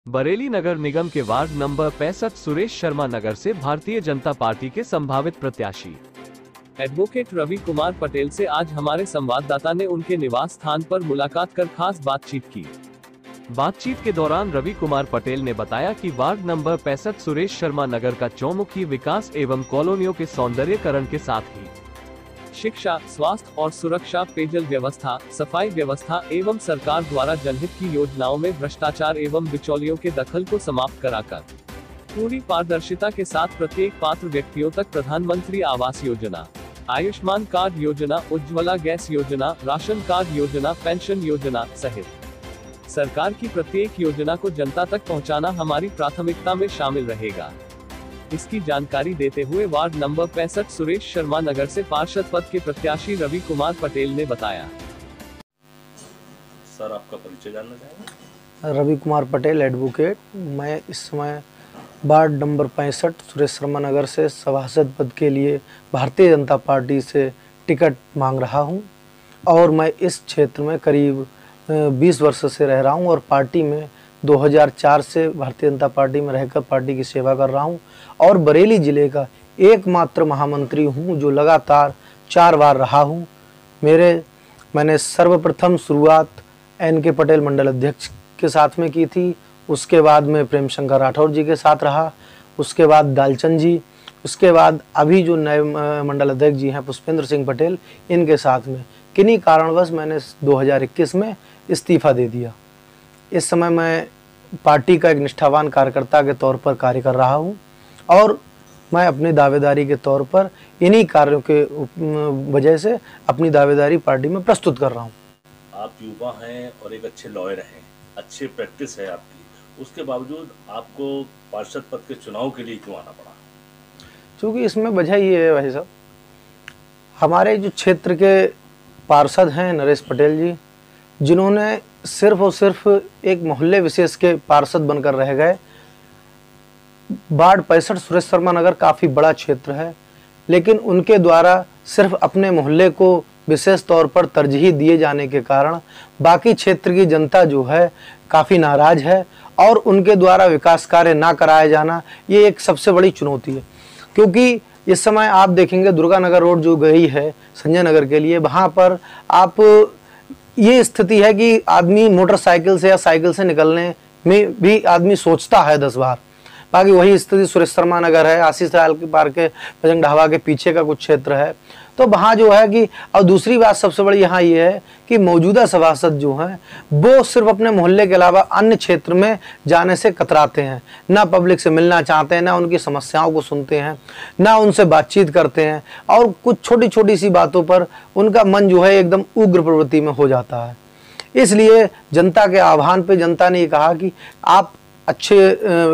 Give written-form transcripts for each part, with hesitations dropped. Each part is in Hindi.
बरेली नगर निगम के वार्ड नंबर 65 सुरेश शर्मा नगर से भारतीय जनता पार्टी के संभावित प्रत्याशी एडवोकेट रवि कुमार पटेल से आज हमारे संवाददाता ने उनके निवास स्थान पर मुलाकात कर खास बातचीत की। बातचीत के दौरान रवि कुमार पटेल ने बताया कि वार्ड नंबर 65 सुरेश शर्मा नगर का चौमुखी विकास एवं कॉलोनियों के सौंदर्यीकरण के साथ ही शिक्षा, स्वास्थ्य और सुरक्षा, पेयजल व्यवस्था, सफाई व्यवस्था एवं सरकार द्वारा जनहित की योजनाओं में भ्रष्टाचार एवं बिचौलियों के दखल को समाप्त कराकर पूरी पारदर्शिता के साथ प्रत्येक पात्र व्यक्तियों तक प्रधानमंत्री आवास योजना, आयुष्मान कार्ड योजना, उज्ज्वला गैस योजना, राशन कार्ड योजना, पेंशन योजना सहित सरकार की प्रत्येक योजना को जनता तक पहुंचाना हमारी प्राथमिकता में शामिल रहेगा। इसकी जानकारी देते हुए वार्ड नंबर 65 सुरेश शर्मा नगर से पार्षद पद के प्रत्याशी रवि कुमार पटेल ने बताया। सर, आपका परिचय जानना चाहेंगे? रवि कुमार पटेल, एडवोकेट। मैं इस समय वार्ड नंबर 65 सुरेश शर्मा नगर से सभासद पद के लिए भारतीय जनता पार्टी से टिकट मांग रहा हूं और मैं इस क्षेत्र में करीब 20 वर्ष से रह रहा हूं और पार्टी में 2004 से भारतीय जनता पार्टी में रहकर पार्टी की सेवा कर रहा हूं और बरेली जिले का एकमात्र महामंत्री हूं जो लगातार 4 बार रहा हूं। मैंने सर्वप्रथम शुरुआत NK पटेल मंडल अध्यक्ष के साथ में की थी, उसके बाद में प्रेम शंकर राठौर जी के साथ रहा, उसके बाद दालचंद जी, उसके बाद अभी जो नए मंडल अध्यक्ष जी हैं पुष्पेंद्र सिंह पटेल, इनके साथ में किन्हीं कारणवश मैंने 2021 में इस्तीफा दे दिया। इस समय मैं पार्टी का एक निष्ठावान कार्यकर्ता के तौर पर कार्य कर रहा हूं और मैं अपनी दावेदारी के तौर पर इन्हीं कार्यों के वजह से अपनी दावेदारी पार्टी में प्रस्तुत कर रहा हूं। आप युवा हैं और एक अच्छे लॉयर हैं, अच्छी प्रैक्टिस है आपकी, उसके बावजूद आपको पार्षद पद के चुनाव के लिए क्यों आना पड़ा? क्योंकि इसमें वजह ये है भाई साहब, हमारे जो क्षेत्र के पार्षद हैं नरेश पटेल जी, जिन्होंने सिर्फ और सिर्फ एक मोहल्ले विशेष के पार्षद बनकर रह गए। वार्ड 65 सुरेश शर्मा नगर काफ़ी बड़ा क्षेत्र है, लेकिन उनके द्वारा सिर्फ अपने मोहल्ले को विशेष तौर पर तरजीह दिए जाने के कारण बाकी क्षेत्र की जनता जो है काफ़ी नाराज है और उनके द्वारा विकास कार्य ना कराया जाना ये एक सबसे बड़ी चुनौती है। क्योंकि इस समय आप देखेंगे दुर्गा नगर रोड जो गई है संजय नगर के लिए, वहाँ पर आप ये स्थिति है कि आदमी मोटरसाइकिल से या साइकिल से निकलने में भी आदमी सोचता है 10 बार। बाकी वही स्थिति सुरेश शर्मा नगर है, आशीष लाल के पार्क के बजरंग ढाबा के पीछे का कुछ क्षेत्र है, तो वहाँ जो है कि और दूसरी बात सबसे बड़ी यहाँ ये है कि मौजूदा सभासद जो हैं वो सिर्फ अपने मोहल्ले के अलावा अन्य क्षेत्र में जाने से कतराते हैं, ना पब्लिक से मिलना चाहते हैं, ना उनकी समस्याओं को सुनते हैं, ना उनसे बातचीत करते हैं और कुछ छोटी छोटी सी बातों पर उनका मन जो है एकदम उग्र प्रवृत्ति में हो जाता है। इसलिए जनता के आह्वान पे जनता ने ये कहा कि आप अच्छे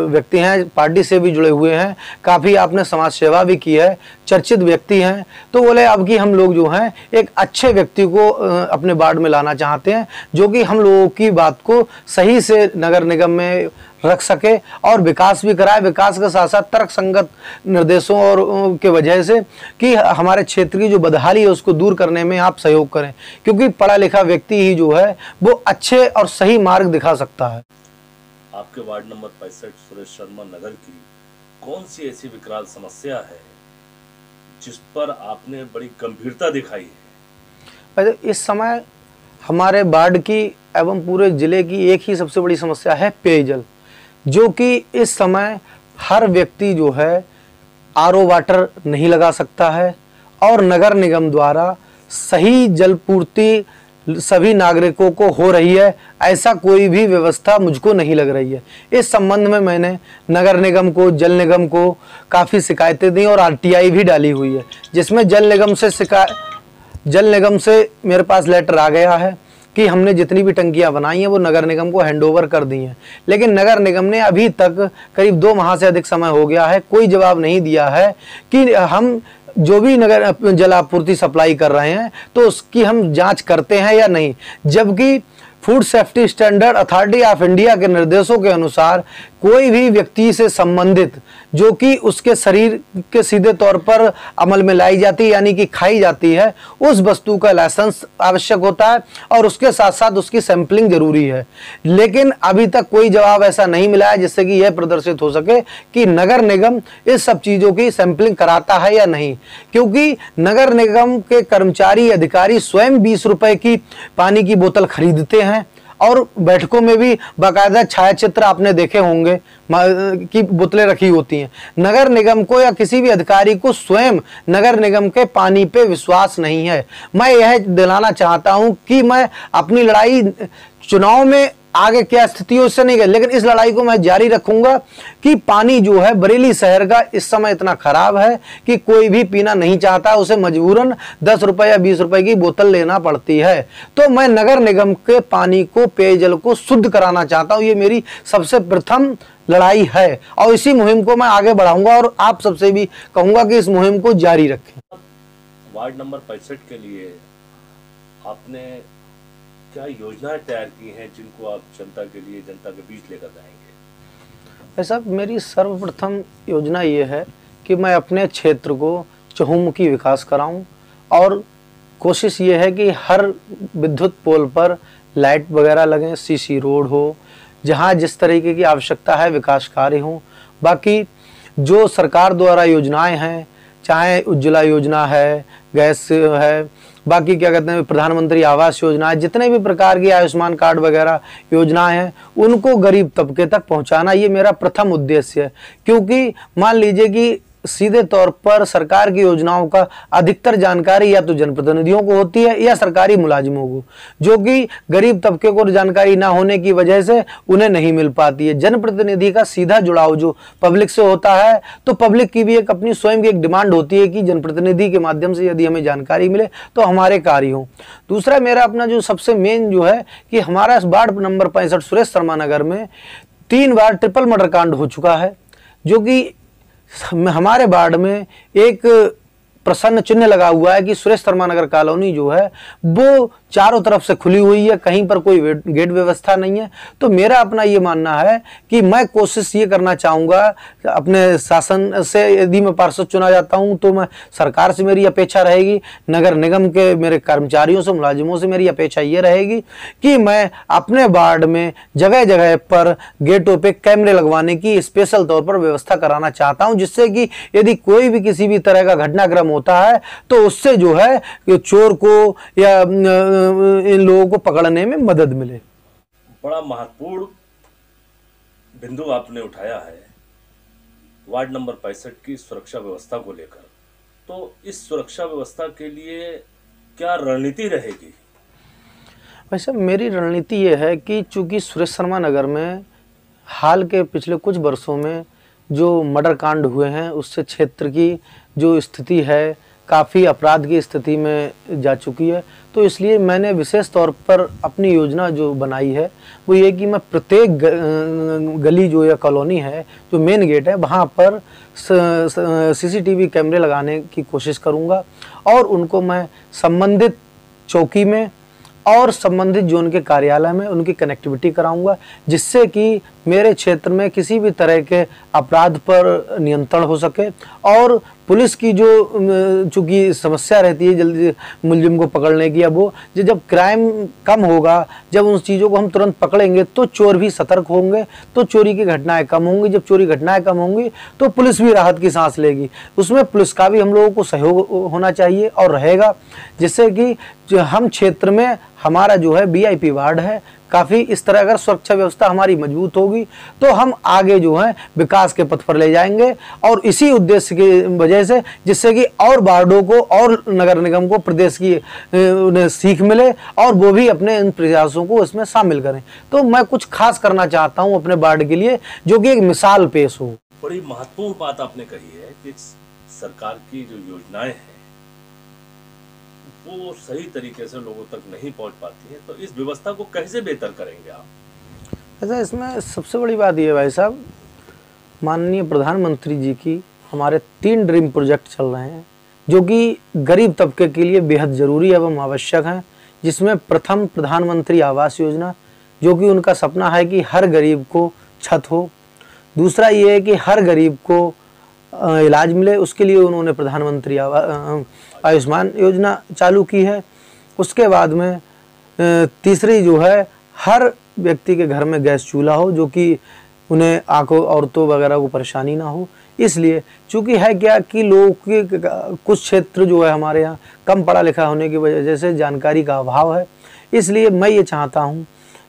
व्यक्ति हैं, पार्टी से भी जुड़े हुए हैं, काफ़ी आपने समाज सेवा भी की है, चर्चित व्यक्ति हैं, तो बोले अब कि हम लोग जो हैं एक अच्छे व्यक्ति को अपने वार्ड में लाना चाहते हैं जो कि हम लोगों की बात को सही से नगर निगम में रख सके और विकास भी कराए, विकास के साथ साथ तर्क संगत निर्देशों और के वजह से कि हमारे क्षेत्र की जो बदहाली है उसको दूर करने में आप सहयोग करें, क्योंकि पढ़ा लिखा व्यक्ति ही जो है वो अच्छे और सही मार्ग दिखा सकता है। आपके वार्ड नंबर 65 सुरेश शर्मा नगर की कौन सी ऐसी विकराल समस्या है जिस पर आपने बड़ी गंभीरता दिखाई है? इस समय हमारे वार्ड की एवं पूरे जिले की एक ही सबसे बड़ी समस्या है पेयजल, जो कि इस समय हर व्यक्ति जो है RO वाटर नहीं लगा सकता है और नगर निगम द्वारा सही जल पूर्ति सभी नागरिकों को हो रही है, ऐसा कोई भी व्यवस्था मुझको नहीं लग रही है। इस संबंध में मैंने नगर निगम को, जल निगम को काफ़ी शिकायतें दी और RTI भी डाली हुई है, जिसमें जल निगम से मेरे पास लेटर आ गया है कि हमने जितनी भी टंकियां बनाई हैं वो नगर निगम को हैंडओवर कर दी हैं, लेकिन नगर निगम ने अभी तक करीब 2 माह से अधिक समय हो गया है, कोई जवाब नहीं दिया है कि हम जो भी नगर जल आपूर्ति सप्लाई कर रहे हैं तो उसकी हम जांच करते हैं या नहीं। जबकि food safety standard authority of India के निर्देशों के अनुसार कोई भी व्यक्ति से संबंधित जो कि उसके शरीर के सीधे तौर पर अमल में लाई जाती है यानी कि खाई जाती है, उस वस्तु का लाइसेंस आवश्यक होता है और उसके साथ साथ उसकी सैंपलिंग जरूरी है। लेकिन अभी तक कोई जवाब ऐसा नहीं मिला है जिससे कि यह प्रदर्शित हो सके कि नगर निगम इस सब चीजों की सैंपलिंग कराता है या नहीं, क्योंकि नगर निगम के कर्मचारी अधिकारी स्वयं 20 रुपए की पानी की बोतल खरीदते हैं और बैठकों में भी बाकायदा छायाचित्र आपने देखे होंगे की बोतलें रखी होती हैं। नगर निगम को या किसी भी अधिकारी को स्वयं नगर निगम के पानी पे विश्वास नहीं है। मैं यह दिलाना चाहता हूं कि मैं अपनी लड़ाई चुनाव में आगे क्या स्थिति हो उससे नहीं गई, लेकिन इस लड़ाई को मैं जारी रखूंगा कि पानी जो है बरेली शहर का इस समय इतना खराब है कि कोई भी पीना नहीं चाहता, उसे मजबूरन 10 रुपए या 20 रुपए की बोतल लेना पड़ती है। तो मैं नगर निगम के पानी को, पेयजल को शुद्ध कराना चाहता हूं। ये मेरी सबसे प्रथम लड़ाई है और इसी मुहिम को मैं आगे बढ़ाऊंगा और आप सबसे भी कहूंगा कि इस मुहिम को जारी रखें। वार्ड नंबर 65 के लिए आपने क्या योजनाएं तैयार की हैं जिनको आप जनता के बीच लेकर जाएंगे? ऐसा मेरी सर्वप्रथम योजना ये है कि मैं अपने क्षेत्र को चहुमुखी विकास कराऊं और कोशिश ये है कि हर विद्युत पोल पर लाइट वगैरह लगें, सीसी रोड हो, जहां जिस तरीके की आवश्यकता है विकास कार्य हो। बाकी जो सरकार द्वारा योजनाएं हैं, चाहे उज्ज्वला योजना है, गैस है, बाकी क्या कहते हैं प्रधानमंत्री आवास योजना है, जितने भी प्रकार की आयुष्मान कार्ड वगैरह योजनाएं हैं उनको गरीब तबके तक पहुंचाना, ये मेरा प्रथम उद्देश्य है। क्योंकि मान लीजिए कि सीधे तौर पर सरकार की योजनाओं का अधिकतर जानकारी या तो जनप्रतिनिधियों को होती है या सरकारी मुलाजिमों को, जो कि गरीब तबके को जानकारी ना होने की वजह से उन्हें नहीं मिल पाती है। जनप्रतिनिधि का सीधा जुड़ाव जो पब्लिक से होता है, तो पब्लिक की भी एक अपनी स्वयं की एक डिमांड होती है कि जनप्रतिनिधि के माध्यम से यदि हमें जानकारी मिले तो हमारे कार्य हो। दूसरा मेरा अपना जो सबसे मेन जो है कि हमारा वार्ड नंबर 65 सुरेश शर्मा नगर में 3 बार ट्रिपल मर्डर कांड हो चुका है, जो कि हमारे वार्ड में एक प्रसन्न चिन्ह लगा हुआ है कि सुरेश शर्मा नगर कॉलोनी जो है वो चारों तरफ से खुली हुई है, कहीं पर कोई गेट व्यवस्था नहीं है। तो मेरा अपना ये मानना है कि मैं कोशिश ये करना चाहूँगा अपने शासन से, यदि मैं पार्षद चुना जाता हूँ तो मैं सरकार से मेरी अपेक्षा रहेगी, नगर निगम के मेरे कर्मचारियों से, मुलाजिमों से मेरी अपेक्षा ये रहेगी कि मैं अपने वार्ड में जगह जगह पर गेटों पर कैमरे लगवाने की स्पेशल तौर पर व्यवस्था कराना चाहता हूँ, जिससे कि यदि कोई भी किसी भी तरह का घटनाक्रम होता है तो उससे जो है चोर को या इन लोगों को पकड़ने में मदद मिले। बड़ा महत्वपूर्ण बिंदु आपने उठाया है वार्ड नंबर 65 की सुरक्षा व्यवस्था को लेकर। तो इस सुरक्षा व्यवस्था के लिए क्या रणनीति रहेगी? वैसे मेरी रणनीति ये है कि चूंकि सुरेश शर्मा नगर में हाल के पिछले कुछ वर्षों में जो मर्डर कांड हुए हैं उससे क्षेत्र की जो स्थिति है काफ़ी अपराध की स्थिति में जा चुकी है। तो इसलिए मैंने विशेष तौर पर अपनी योजना जो बनाई है वो ये कि मैं प्रत्येक गली जो या कॉलोनी है, जो मेन गेट है, वहाँ पर सीसीटीवी कैमरे लगाने की कोशिश करूँगा और उनको मैं संबंधित चौकी में और संबंधित जोन के कार्यालय में उनकी कनेक्टिविटी कराऊंगा, जिससे कि मेरे क्षेत्र में किसी भी तरह के अपराध पर नियंत्रण हो सके और पुलिस की जो चूँकि समस्या रहती है जल्दी मुलजिम को पकड़ने की, अब वो जब क्राइम कम होगा, जब उन चीज़ों को हम तुरंत पकड़ेंगे तो चोर भी सतर्क होंगे, तो चोरी की घटनाएं कम होंगी। जब चोरी घटनाएं कम होंगी तो पुलिस भी राहत की सांस लेगी। उसमें पुलिस का भी हम लोगों को सहयोग होना चाहिए और रहेगा, जिससे कि जो हम क्षेत्र में हमारा जो है VIP वार्ड है, काफ़ी इस तरह अगर सुरक्षा व्यवस्था हमारी मजबूत होगी तो हम आगे जो है विकास के पथ पर ले जाएंगे। और इसी उद्देश्य की वजह से जिससे कि और वार्डों को और नगर निगम को प्रदेश की उन्हें सीख मिले और वो भी अपने इन प्रयासों को इसमें शामिल करें। तो मैं कुछ खास करना चाहता हूँ अपने वार्ड के लिए, जो कि एक मिसाल पेश हो। बड़ी महत्वपूर्ण बात आपने कही है कि सरकार की जो योजनाएं हैं वो सही तरीके से लोगों तक नहीं पहुंच पाती है, तो इस व्यवस्था को कैसे बेहतर करेंगे आप? ऐसा इसमें सबसे बड़ी बात यह है भाई साहब, माननीय प्रधानमंत्री जी की हमारे 3 ड्रीम प्रोजेक्ट चल रहे हैं जो कि गरीब तबके के लिए बेहद ज़रूरी एवं आवश्यक हैं। जिसमें प्रथम प्रधानमंत्री आवास योजना, जो कि उनका सपना है कि हर गरीब को छत हो। दूसरा ये है कि हर गरीब को इलाज मिले, उसके लिए उन्होंने प्रधानमंत्री आयुष्मान योजना चालू की है। उसके बाद में तीसरी जो है, हर व्यक्ति के घर में गैस चूल्हा हो, जो कि उन्हें आंखों औरतों वगैरह को परेशानी ना हो। इसलिए चूँकि है क्या कि लोगों के कुछ क्षेत्र जो है हमारे यहाँ कम पढ़ा लिखा होने की वजह से जानकारी का अभाव है। इसलिए मैं ये चाहता हूँ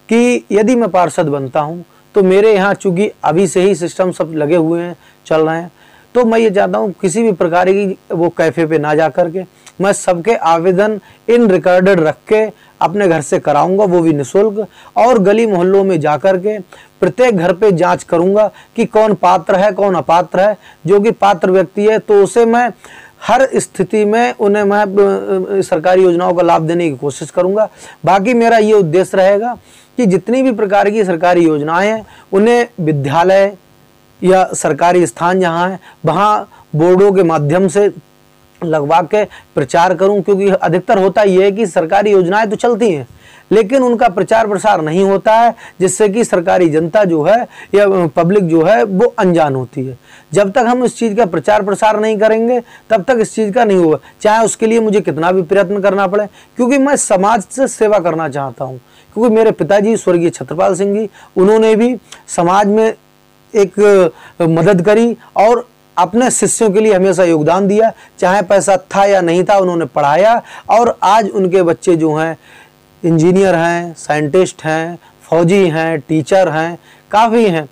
कि यदि मैं पार्षद बनता हूँ तो मेरे यहाँ चूँकि अभी से ही सिस्टम सब लगे हुए हैं, चल रहे हैं, तो मैं ये चाहता हूँ किसी भी प्रकार की वो कैफ़े पे ना जा कर के मैं सबके आवेदन इन रिकॉर्डेड रख के अपने घर से कराऊंगा, वो भी निःशुल्क, और गली मोहल्लों में जा कर के प्रत्येक घर पे जांच करूंगा कि कौन पात्र है कौन अपात्र है। जो कि पात्र व्यक्ति है तो उसे मैं हर स्थिति में उन्हें मैं सरकारी योजनाओं का लाभ देने की कोशिश करूंगा। बाकी मेरा ये उद्देश्य रहेगा कि जितनी भी प्रकार की सरकारी योजनाएं हैं उन्हें विद्यालय या सरकारी स्थान जहाँ है वहाँ बोर्डों के माध्यम से लगवा के प्रचार करूं, क्योंकि अधिकतर होता ये है कि सरकारी योजनाएं तो चलती हैं लेकिन उनका प्रचार प्रसार नहीं होता है, जिससे कि सरकारी जनता जो है या पब्लिक जो है वो अनजान होती है। जब तक हम इस चीज़ का प्रचार प्रसार नहीं करेंगे तब तक इस चीज़ का नहीं होगा, चाहे उसके लिए मुझे कितना भी प्रयत्न करना पड़े, क्योंकि मैं समाज से सेवा करना चाहता हूँ। क्योंकि मेरे पिताजी स्वर्गीय छत्रपाल सिंह जी, उन्होंने भी समाज में एक मदद करी और अपने शिष्यों के लिए हमेशा योगदान दिया, चाहे पैसा था या नहीं था, उन्होंने पढ़ाया और आज उनके बच्चे जो हैं इंजीनियर हैं, साइंटिस्ट हैं, फौजी हैं, टीचर हैं, काफ़ी हैं।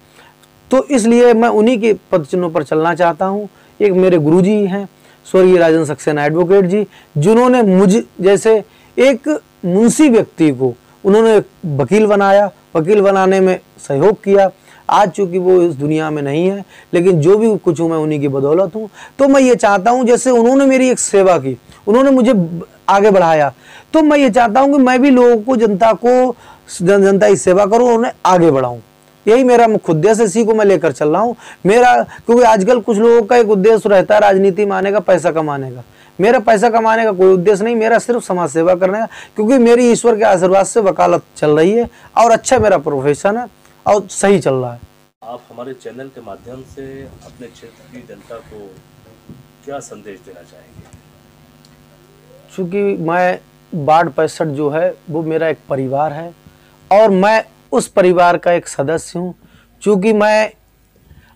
तो इसलिए मैं उन्हीं के पद चिन्हों पर चलना चाहता हूँ। एक मेरे गुरुजी हैं स्वर्गीय राजन सक्सेना एडवोकेट जी, जिन्होंने मुझ जैसे एक मुंशी व्यक्ति को उन्होंने वकील बनाया, वकील बनाने में सहयोग किया। आज चूंकि वो इस दुनिया में नहीं है, लेकिन जो भी कुछ हूँ मैं उन्हीं की बदौलत हूँ। तो मैं ये चाहता हूँ जैसे उन्होंने मेरी एक सेवा की, उन्होंने मुझे आगे बढ़ाया, तो मैं ये चाहता हूँ कि मैं भी लोगों को, जनता की सेवा करूँ और उन्हें आगे बढ़ाऊँ। यही मेरा मुख्य उद्देश्य, इसी को मैं लेकर चल रहा हूँ। मेरा, क्योंकि आजकल कुछ लोगों का एक उद्देश्य रहता है राजनीति में आने का, पैसा कमाने का। मेरा पैसा कमाने का कोई उद्देश्य नहीं, मेरा सिर्फ समाज सेवा करने का, क्योंकि मेरी ईश्वर के आशीर्वाद से वकालत चल रही है और अच्छा मेरा प्रोफेशन है और सही चल रहा है। आप हमारे चैनल के माध्यम से अपने क्षेत्र की जनता को क्या संदेश देना चाहेंगे? चूँकि मैं वार्ड 65 जो है वो मेरा एक परिवार है और मैं उस परिवार का एक सदस्य हूँ। चूँकि मैं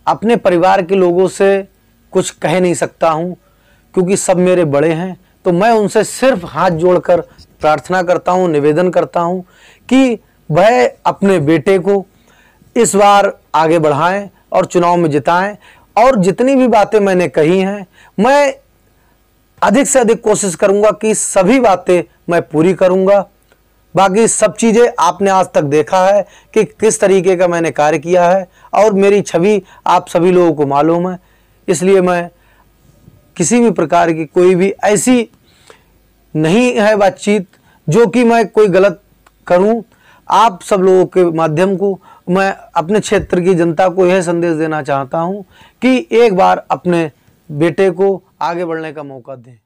अपने परिवार के लोगों से कुछ कह नहीं सकता हूँ, क्योंकि सब मेरे बड़े हैं, तो मैं उनसे सिर्फ हाथ जोड़कर प्रार्थना करता हूँ, निवेदन करता हूँ कि वह अपने बेटे को इस बार आगे बढ़ाएं और चुनाव में जिताएं। और जितनी भी बातें मैंने कही हैं, मैं अधिक से अधिक कोशिश करूंगा कि सभी बातें मैं पूरी करूंगा। बाकी सब चीज़ें आपने आज तक देखा है कि किस तरीके का मैंने कार्य किया है और मेरी छवि आप सभी लोगों को मालूम है। इसलिए मैं किसी भी प्रकार की कोई भी ऐसी नहीं है बातचीत जो कि मैं कोई गलत करूं। आप सब लोगों के माध्यम को मैं अपने क्षेत्र की जनता को यह संदेश देना चाहता हूं कि एक बार अपने बेटे को आगे बढ़ने का मौका दें।